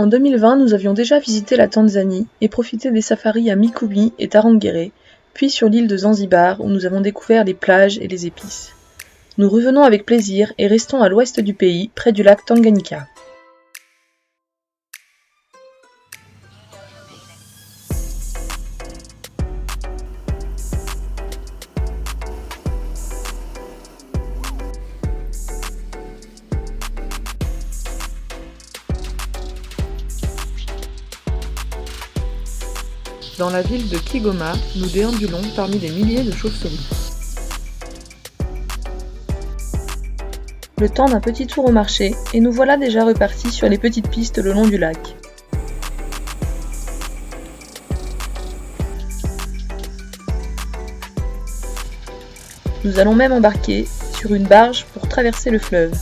En 2020, nous avions déjà visité la Tanzanie et profité des safaris à Mikumi et Tarangire, puis sur l'île de Zanzibar où nous avons découvert les plages et les épices. Nous revenons avec plaisir et restons à l'ouest du pays, près du lac Tanganyika. Dans la ville de Kigoma, nous déambulons parmi des milliers de chauves-souris. Le temps d'un petit tour au marché, et nous voilà déjà repartis sur les petites pistes le long du lac. Nous allons même embarquer sur une barge pour traverser le fleuve.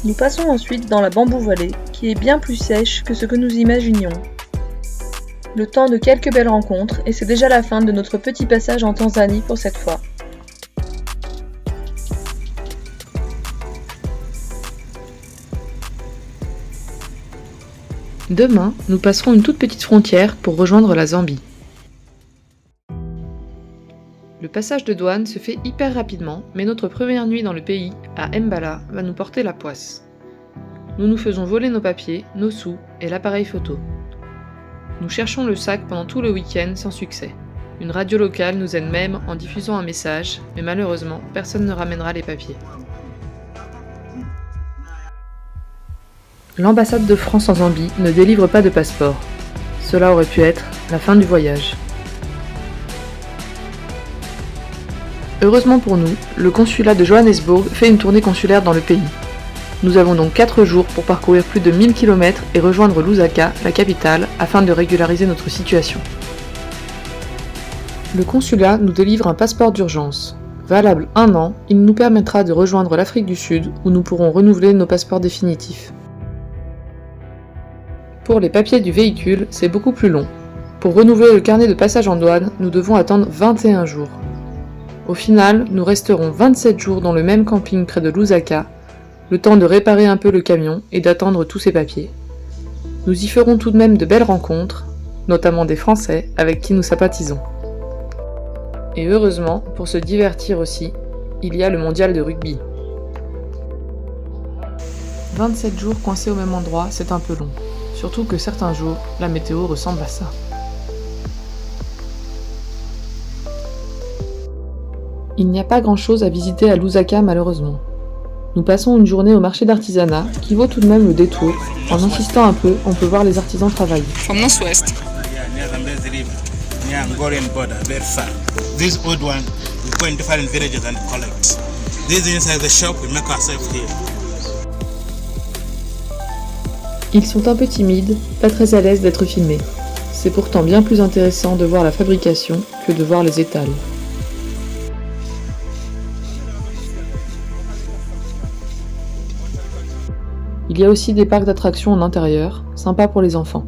Nous passons ensuite dans la bambou-vallée, qui est bien plus sèche que ce que nous imaginions. Le temps de quelques belles rencontres, et c'est déjà la fin de notre petit passage en Tanzanie pour cette fois. Demain, nous passerons une toute petite frontière pour rejoindre la Zambie. Le passage de douane se fait hyper rapidement, mais notre première nuit dans le pays, à Mbala, va nous porter la poisse. Nous nous faisons voler nos papiers, nos sous et l'appareil photo. Nous cherchons le sac pendant tout le week-end sans succès. Une radio locale nous aide même en diffusant un message, mais malheureusement, personne ne ramènera les papiers. L'ambassade de France en Zambie ne délivre pas de passeport. Cela aurait pu être la fin du voyage. Heureusement pour nous, le consulat de Johannesburg fait une tournée consulaire dans le pays. Nous avons donc 4 jours pour parcourir plus de 1000 km et rejoindre Lusaka, la capitale, afin de régulariser notre situation. Le consulat nous délivre un passeport d'urgence. Valable 1 an, il nous permettra de rejoindre l'Afrique du Sud où nous pourrons renouveler nos passeports définitifs. Pour les papiers du véhicule, c'est beaucoup plus long. Pour renouveler le carnet de passage en douane, nous devons attendre 21 jours. Au final, nous resterons 27 jours dans le même camping près de Lusaka, le temps de réparer un peu le camion et d'attendre tous ses papiers. Nous y ferons tout de même de belles rencontres, notamment des Français avec qui nous sympathisons. Et heureusement, pour se divertir aussi, il y a le mondial de rugby. 27 jours coincés au même endroit, c'est un peu long. Surtout que certains jours, la météo ressemble à ça. Il n'y a pas grand-chose à visiter à Lusaka malheureusement. Nous passons une journée au marché d'artisanat qui vaut tout de même le détour. En insistant un peu, on peut voir les artisans travailler. From Northwest. This old one, we go in different villages and collect. This inside the shop, we make ourselves here. Ils sont un peu timides, pas très à l'aise d'être filmés. C'est pourtant bien plus intéressant de voir la fabrication que de voir les étals. Il y a aussi des parcs d'attractions en intérieur, sympa pour les enfants.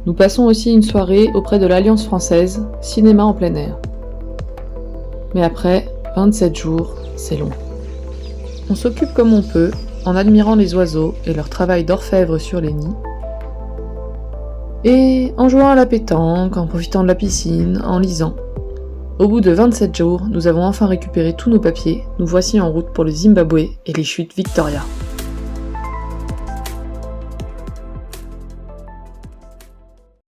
Nous passons aussi une soirée auprès de l'Alliance française, cinéma en plein air. Mais après, 27 jours, c'est long. On s'occupe comme on peut, en admirant les oiseaux et leur travail d'orfèvre sur les nids, et en jouant à la pétanque, en profitant de la piscine, en lisant. Au bout de 27 jours, nous avons enfin récupéré tous nos papiers, nous voici en route pour le Zimbabwe et les chutes Victoria.